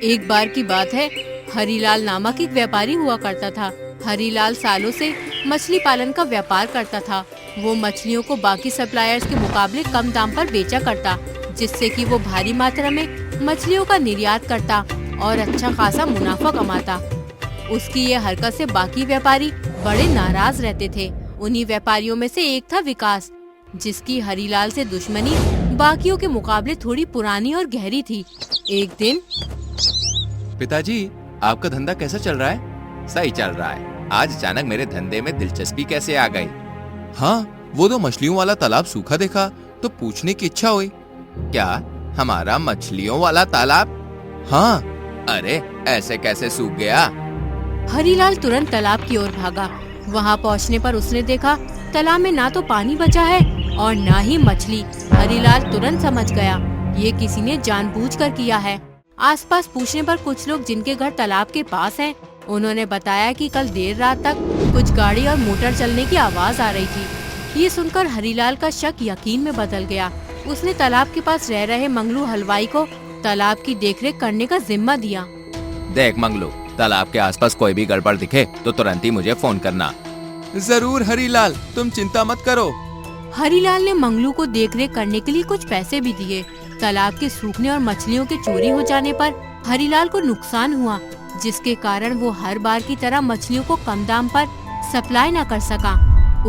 एक बार की बात है, हरीलाल नामक एक व्यापारी हुआ करता था। हरीलाल सालों से मछली पालन का व्यापार करता था। वो मछलियों को बाकी सप्लायर्स के मुकाबले कम दाम पर बेचा करता, जिससे कि वो भारी मात्रा में मछलियों का निर्यात करता और अच्छा खासा मुनाफा कमाता। उसकी ये हरकत से बाकी व्यापारी बड़े नाराज रहते थे। उन्हीं व्यापारियों में से एक था विकास, जिसकी हरीलाल से दुश्मनी बाकियों के मुकाबले थोड़ी पुरानी और गहरी थी। एक दिन, पिताजी, आपका धंधा कैसा चल रहा है? सही चल रहा है। आज अचानक मेरे धंधे में दिलचस्पी कैसे आ गई? हाँ, वो तो मछलियों वाला तालाब सूखा देखा तो पूछने की इच्छा हुई। क्या हमारा मछलियों वाला तालाब? हाँ। अरे ऐसे कैसे सूख गया? हरीलाल तुरंत तालाब की ओर भागा। वहाँ पहुँचने पर उसने देखा तालाब में ना तो पानी बचा है और ना ही मछली। हरीलाल तुरंत समझ गया, ये किसी ने जानबूझकर किया है। आसपास पूछने पर कुछ लोग जिनके घर तालाब के पास हैं, उन्होंने बताया कि कल देर रात तक कुछ गाड़ी और मोटर चलने की आवाज आ रही थी। ये सुनकर हरीलाल का शक यकीन में बदल गया। उसने तालाब के पास रह रहे मंगलू हलवाई को तालाब की देखरेख करने का जिम्मा दिया। देख मंगलू, तालाब के आसपास कोई भी गड़बड़ दिखे तो तुरंत ही मुझे फोन करना। जरूर हरीलाल, तुम चिंता मत करो। हरीलाल ने मंगलू को देखरेख करने के लिए कुछ पैसे भी दिए। तालाब के सूखने और मछलियों के चोरी हो जाने पर हरीलाल को नुकसान हुआ, जिसके कारण वो हर बार की तरह मछलियों को कम दाम पर सप्लाई न कर सका।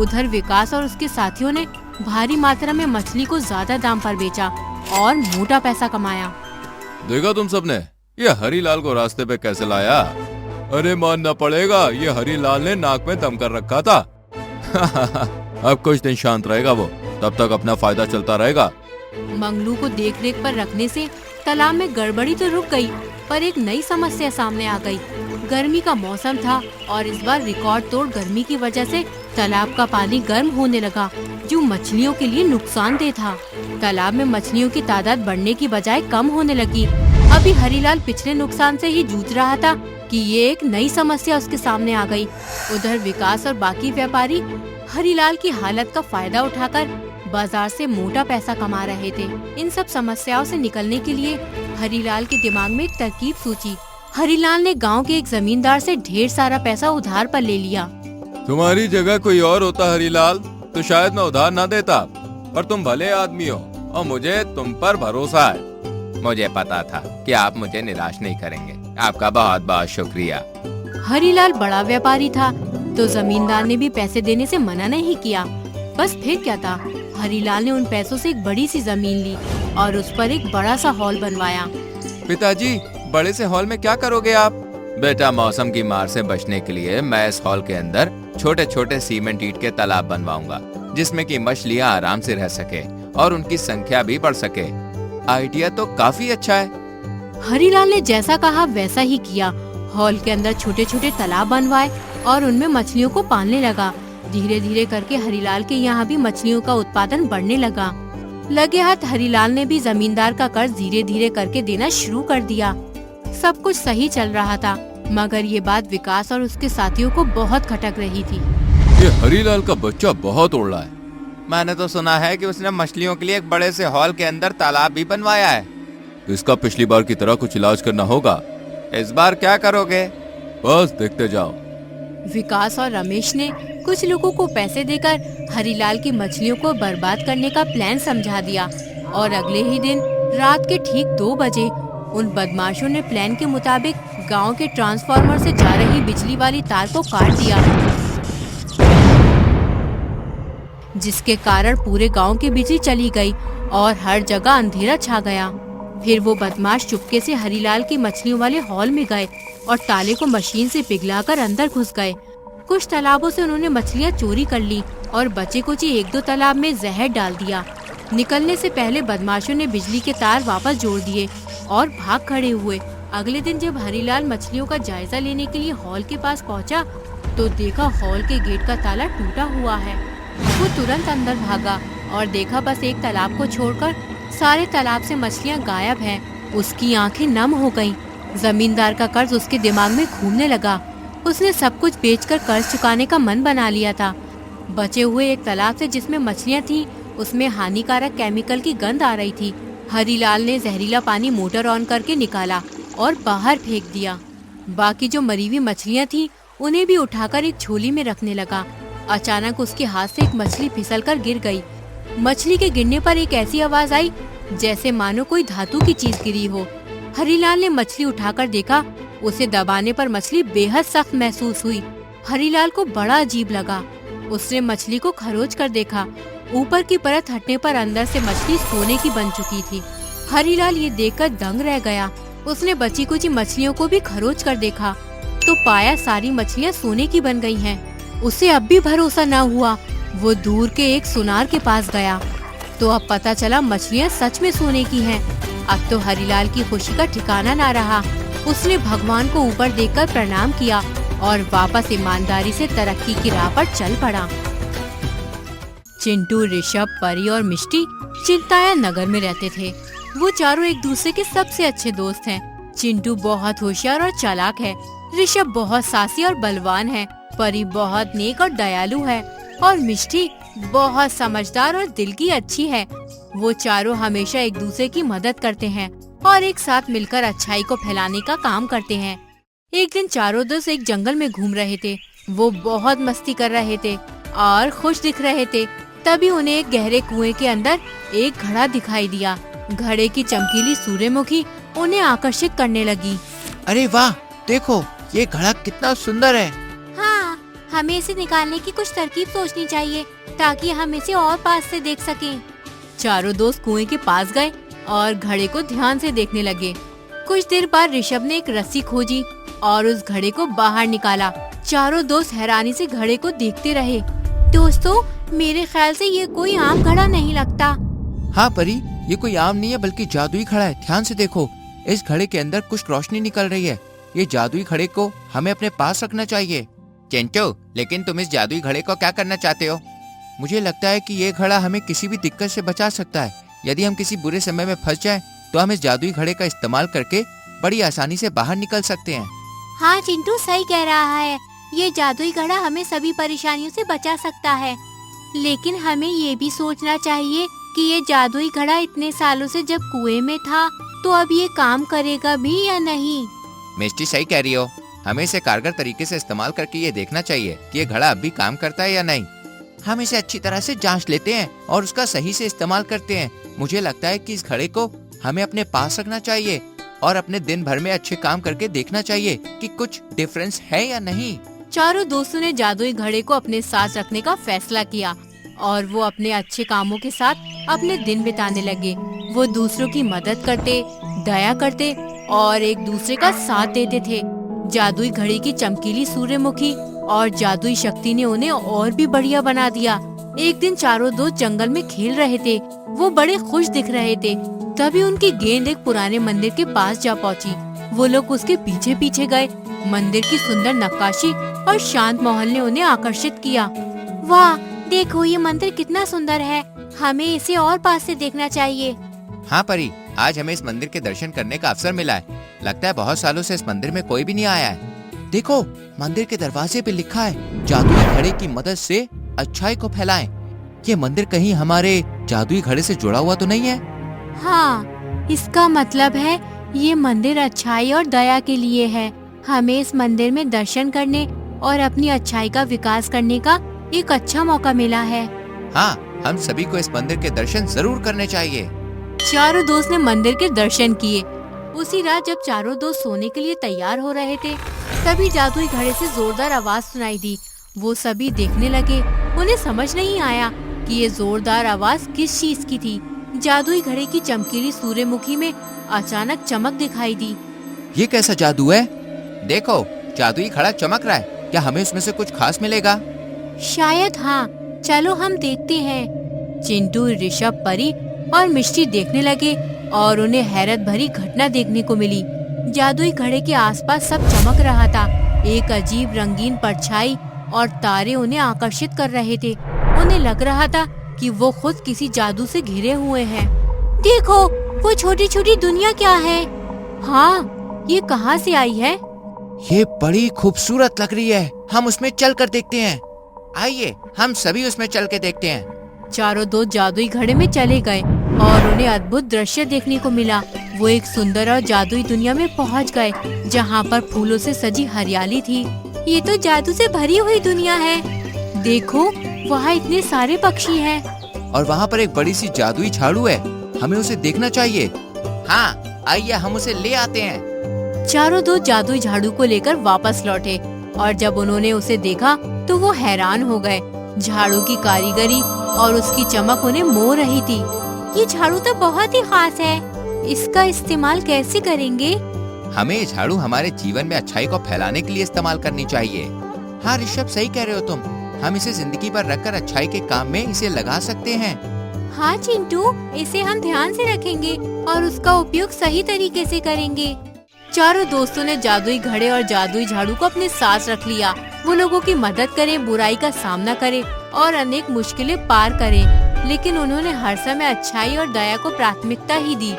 उधर विकास और उसके साथियों ने भारी मात्रा में मछली को ज्यादा दाम पर बेचा और मोटा पैसा कमाया। देखा तुम सबने, ये हरीलाल को रास्ते पे कैसे लाया? अरे मानना पड़ेगा, ये हरीलाल ने नाक में दम कर रखा था। अब कुछ दिन शांत रहेगा वो, तब तक अपना फायदा चलता रहेगा। मंगलू को देखरेख पर रखने से तालाब में गड़बड़ी तो रुक गई, पर एक नई समस्या सामने आ गई। गर्मी का मौसम था और इस बार रिकॉर्ड तोड़ गर्मी की वजह से तालाब का पानी गर्म होने लगा, जो मछलियों के लिए नुकसानदेह था। तालाब में मछलियों की तादाद बढ़ने की बजाय कम होने लगी। अभी हरीलाल पिछले नुकसान से ही जूझ रहा था कि ये एक नई समस्या उसके सामने आ गई। उधर विकास और बाकी व्यापारी हरीलाल की हालत का फायदा उठाकर बाजार से मोटा पैसा कमा रहे थे। इन सब समस्याओं से निकलने के लिए हरीलाल के दिमाग में एक तरकीब सूझी। हरीलाल ने गांव के एक जमींदार से ढेर सारा पैसा उधार पर ले लिया। तुम्हारी जगह कोई और होता हरीलाल, तो शायद मैं उधार न देता, पर तुम भले आदमी हो और मुझे तुम पर भरोसा है। मुझे पता था कि आप मुझे निराश नहीं करेंगे। आपका बहुत बहुत शुक्रिया। हरीलाल बड़ा व्यापारी था, तो जमींदार ने भी पैसे देने से मना नहीं किया। बस फिर क्या था, हरीलाल ने उन पैसों से एक बड़ी सी जमीन ली और उस पर एक बड़ा सा हॉल बनवाया। पिताजी, बड़े से हॉल में क्या करोगे आप? बेटा, मौसम की मार से बचने के लिए मैं इस हॉल के अंदर छोटे छोटे सीमेंट ईंट के तालाब बनवाऊंगा, जिसमें कि मछलियां आराम से रह सके और उनकी संख्या भी बढ़ सके। आइडिया तो काफी अच्छा है। हरीलाल ने जैसा कहा वैसा ही किया। हॉल के अंदर छोटे छोटे तालाब बनवाए और उनमें मछलियों को पालने लगा। धीरे धीरे करके हरीलाल के यहाँ भी मछलियों का उत्पादन बढ़ने लगा। लगे हाथ हरीलाल ने भी जमींदार का कर्ज धीरे धीरे करके देना शुरू कर दिया। सब कुछ सही चल रहा था, मगर ये बात विकास और उसके साथियों को बहुत खटक रही थी। ये हरीलाल का बच्चा बहुत उड़ रहा है। मैंने तो सुना है कि उसने मछलियों के लिए एक बड़े से हॉल के अंदर तालाब भी बनवाया है। इसका पिछली बार की तरह कुछ इलाज करना होगा। इस बार क्या करोगे? बस देखते जाओ। विकास और रमेश ने कुछ लोगों को पैसे देकर हरीलाल की मछलियों को बर्बाद करने का प्लान समझा दिया और अगले ही दिन रात के ठीक 2 बजे उन बदमाशों ने प्लान के मुताबिक गांव के ट्रांसफार्मर से जा रही बिजली वाली तार को काट दिया, जिसके कारण पूरे गांव की बिजली चली गई और हर जगह अंधेरा छा गया। फिर वो बदमाश चुपके से हरीलाल की मछलियों वाले हॉल में गए और ताले को मशीन से पिघलाकर अंदर घुस गए। कुछ तालाबों से उन्होंने मछलियां चोरी कर ली और बचे कुछ 1-2 तालाब में जहर डाल दिया। निकलने से पहले बदमाशों ने बिजली के तार वापस जोड़ दिए और भाग खड़े हुए। अगले दिन जब हरीलाल मछलियों का जायजा लेने के लिए हॉल के पास पहुंचा, तो देखा हॉल के गेट का ताला टूटा हुआ है। वो तुरंत अंदर भागा और देखा बस एक तालाब को छोड़कर सारे तालाब से मछलियां गायब हैं। उसकी आंखें नम हो गईं। जमींदार का कर्ज उसके दिमाग में घूमने लगा। उसने सब कुछ बेचकर कर्ज चुकाने का मन बना लिया था। बचे हुए एक तालाब से जिसमें मछलियां थीं, उसमें हानिकारक केमिकल की गंध आ रही थी। हरीलाल ने जहरीला पानी मोटर ऑन करके निकाला और बाहर फेंक दिया। बाकी जो मरी हुई मछलियाँ थी उन्हें भी उठाकर एक झोली में रखने लगा। अचानक उसके हाथ से एक मछली फिसलकर गिर गई। मछली के गिरने पर एक ऐसी आवाज आई जैसे मानो कोई धातु की चीज गिरी हो। हरीलाल ने मछली उठाकर देखा, उसे दबाने पर मछली बेहद सख्त महसूस हुई। हरीलाल को बड़ा अजीब लगा। उसने मछली को खरोच कर देखा। ऊपर की परत हटने पर अंदर से मछली सोने की बन चुकी थी। हरीलाल ये देखकर दंग रह गया। उसने बची कुची मछलियों को भी खरोच कर देखा तो पाया सारी मछलियाँ सोने की बन गई हैं। उसे अब भी भरोसा न हुआ। वो दूर के एक सुनार के पास गया तो अब पता चला मछलियाँ सच में सोने की हैं। अब तो हरीलाल की खुशी का ठिकाना ना रहा। उसने भगवान को ऊपर देखकर प्रणाम किया और वापस ईमानदारी से तरक्की की राह पर चल पड़ा। चिंटू, ऋषभ, परी और मिष्टी चिंताया नगर में रहते थे। वो चारों एक दूसरे के सबसे अच्छे दोस्त हैं। चिंटू बहुत होशियार और चालाक है। ऋषभ बहुत साहसी और बलवान है। परी बहुत नेक और दयालु है और मिष्टी बहुत समझदार और दिल की अच्छी है। वो चारों हमेशा एक दूसरे की मदद करते हैं और एक साथ मिलकर अच्छाई को फैलाने का काम करते हैं। एक दिन चारों दोस्त एक जंगल में घूम रहे थे। वो बहुत मस्ती कर रहे थे और खुश दिख रहे थे। तभी उन्हें एक गहरे कुएं के अंदर एक घड़ा दिखाई दिया। घड़े की चमकीली सूर्यमुखी उन्हें आकर्षित करने लगी। अरे वाह, देखो ये घड़ा कितना सुंदर है। हाँ, हमें इसे निकालने की कुछ तरकीब सोचनी चाहिए ताकि हम इसे और पास से देख सकें। चारों दोस्त कुएं के पास गए और घड़े को ध्यान से देखने लगे। कुछ देर बाद ऋषभ ने एक रस्सी खोजी और उस घड़े को बाहर निकाला। चारों दोस्त हैरानी से घड़े को देखते रहे। दोस्तों, मेरे ख्याल से ये कोई आम घड़ा नहीं लगता। हाँ परी, ये कोई आम नहीं है बल्कि जादुई घड़ा है। ध्यान से देखो, इस घड़े के अंदर कुछ रोशनी निकल रही है। ये जादुई घड़े को हमें अपने पास रखना चाहिए। चिंटू, लेकिन तुम इस जादुई घड़े को क्या करना चाहते हो? मुझे लगता है कि ये घड़ा हमें किसी भी दिक्कत से बचा सकता है। यदि हम किसी बुरे समय में फंस जाएं, तो हम इस जादुई घड़े का इस्तेमाल करके बड़ी आसानी से बाहर निकल सकते हैं। हाँ चिंटू, सही कह रहा है। ये जादुई घड़ा हमें सभी परेशानियों से बचा सकता है। लेकिन हमें ये भी सोचना चाहिए कि ये जादुई घड़ा इतने सालों से जब कुएं में था तो अब ये काम करेगा भी या नहीं। मिष्टी सही कह रही हो। हमें इसे कारगर तरीके से इस्तेमाल करके ये देखना चाहिए कि ये घड़ा अब भी काम करता है या नहीं। हम इसे अच्छी तरह से जांच लेते हैं और उसका सही से इस्तेमाल करते हैं। मुझे लगता है कि इस घड़े को हमें अपने पास रखना चाहिए और अपने दिन भर में अच्छे काम करके देखना चाहिए कि कुछ डिफरेंस है या नहीं। चारों दोस्तों ने जादुई घड़े को अपने साथ रखने का फैसला किया और वो अपने अच्छे कामों के साथ अपने दिन बिताने लगे। वो दूसरों की मदद करते, दया करते और एक दूसरे का साथ देते थे। जादुई घड़ी की चमकीली सूर्यमुखी और जादुई शक्ति ने उन्हें और भी बढ़िया बना दिया। एक दिन चारों दोस्त जंगल में खेल रहे थे। वो बड़े खुश दिख रहे थे। तभी उनकी गेंद एक पुराने मंदिर के पास जा पहुंची। वो लोग उसके पीछे पीछे गए। मंदिर की सुंदर नक्काशी और शांत माहौल ने उन्हें आकर्षित किया। वाह, देखो ये मंदिर कितना सुंदर है। हमें इसे और पास से देखना चाहिए। हाँ परी, आज हमें इस मंदिर के दर्शन करने का अवसर मिला है। लगता है बहुत सालों से इस मंदिर में कोई भी नहीं आया है। देखो, मंदिर के दरवाजे पे लिखा है, जादुई घड़े की मदद से अच्छाई को फैलाएं। ये मंदिर कहीं हमारे जादुई घड़े से जुड़ा हुआ तो नहीं है? हाँ, इसका मतलब है ये मंदिर अच्छाई और दया के लिए है। हमें इस मंदिर में दर्शन करने और अपनी अच्छाई का विकास करने का एक अच्छा मौका मिला है। हाँ, हम सभी को इस मंदिर के दर्शन जरूर करने चाहिए। चारों दोस्त ने मंदिर के दर्शन किए। उसी रात जब चारों दोस्त सोने के लिए तैयार हो रहे थे, तभी जादुई घड़े से जोरदार आवाज सुनाई दी। वो सभी देखने लगे। उन्हें समझ नहीं आया कि ये जोरदार आवाज किस चीज की थी। जादुई घड़े की चमकीली सूर्यमुखी में अचानक चमक दिखाई दी। ये कैसा जादू है? देखो, जादुई घड़ा चमक रहा है। क्या हमें उसमें से कुछ खास मिलेगा? शायद हाँ, चलो हम देखते हैं। चिंटू, ऋषभ, परी और मिष्टी देखने लगे और उन्हें हैरत भरी घटना देखने को मिली। जादुई घड़े के आसपास सब चमक रहा था। एक अजीब रंगीन परछाई और तारे उन्हें आकर्षित कर रहे थे। उन्हें लग रहा था कि वो खुद किसी जादू से घिरे हुए हैं। देखो, वो छोटी छोटी दुनिया क्या है? हाँ, ये कहाँ से आई है? ये बड़ी खूबसूरत लग रही है। हम उसमें चल कर देखते हैं। आइए, हम सभी उसमें चल के देखते हैं। चारों दोस्त जादुई घड़े में चले गए और उन्हें अद्भुत दृश्य देखने को मिला। वो एक सुंदर और जादुई दुनिया में पहुंच गए, जहां पर फूलों से सजी हरियाली थी। ये तो जादू से भरी हुई दुनिया है। देखो, वहाँ इतने सारे पक्षी हैं। और वहाँ पर एक बड़ी सी जादुई झाड़ू है, हमें उसे देखना चाहिए। हाँ, आइए हम उसे ले आते हैं। चारों दोस्त जादुई झाड़ू को लेकर वापस लौटे और जब उन्होंने उसे देखा तो वो हैरान हो गए। झाड़ू की कारीगरी और उसकी चमक उन्हें मोह रही थी। ये झाड़ू तो बहुत ही खास है, इसका इस्तेमाल कैसे करेंगे? हमें ये झाड़ू हमारे जीवन में अच्छाई को फैलाने के लिए इस्तेमाल करनी चाहिए। हाँ ऋषभ, सही कह रहे हो तुम। हम इसे जिंदगी पर रखकर अच्छाई के काम में इसे लगा सकते हैं। हाँ चिंटू, इसे हम ध्यान से रखेंगे और उसका उपयोग सही तरीके से करेंगे। चारों दोस्तों ने जादुई घड़े और जादुई झाड़ू को अपने साथ रख लिया। वो लोगों की मदद करें, बुराई का सामना करें और अनेक मुश्किलें पार करें, लेकिन उन्होंने हर समय अच्छाई और दया को प्राथमिकता ही दी।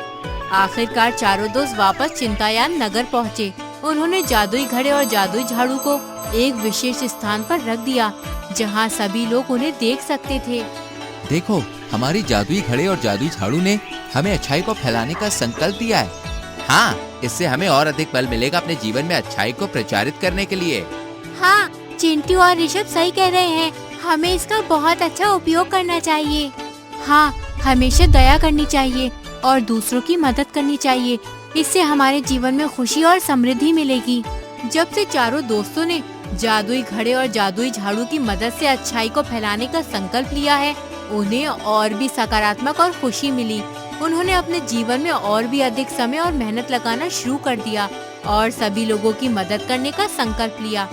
आखिरकार चारों दोस्त वापस चिंतायान नगर पहुँचे। उन्होंने जादुई घड़े और जादुई झाड़ू को एक विशेष स्थान पर रख दिया, जहाँ सभी लोग उन्हें देख सकते थे। देखो, हमारी जादुई घड़े और जादुई झाड़ू ने हमें अच्छाई को फैलाने का संकल्प दिया है। हाँ, इससे हमें और अधिक बल मिलेगा अपने जीवन में अच्छाई को प्रचारित करने के लिए। हाँ, चिंटू और ऋषभ सही कह रहे हैं, हमें इसका बहुत अच्छा उपयोग करना चाहिए। हाँ, हमेशा दया करनी चाहिए और दूसरों की मदद करनी चाहिए। इससे हमारे जीवन में खुशी और समृद्धि मिलेगी। जब से चारों दोस्तों ने जादुई घड़े और जादुई झाड़ू की मदद से अच्छाई को फैलाने का संकल्प लिया है, उन्हें और भी सकारात्मक और खुशी मिली। उन्होंने अपने जीवन में और भी अधिक समय और मेहनत लगाना शुरू कर दिया और सभी लोगों की मदद करने का संकल्प लिया।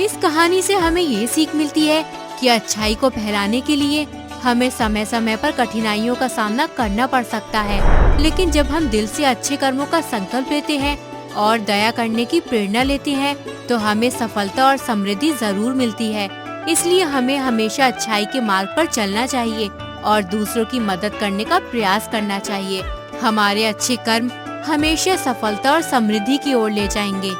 इस कहानी से हमें ये सीख मिलती है कि अच्छाई को फैलाने के लिए हमें समय समय पर कठिनाइयों का सामना करना पड़ सकता है, लेकिन जब हम दिल से अच्छे कर्मों का संकल्प लेते हैं और दया करने की प्रेरणा लेते हैं, तो हमें सफलता और समृद्धि जरूर मिलती है। इसलिए हमें हमेशा अच्छाई के मार्ग पर चलना चाहिए और दूसरों की मदद करने का प्रयास करना चाहिए। हमारे अच्छे कर्म हमेशा सफलता और समृद्धि की ओर ले जाएंगे।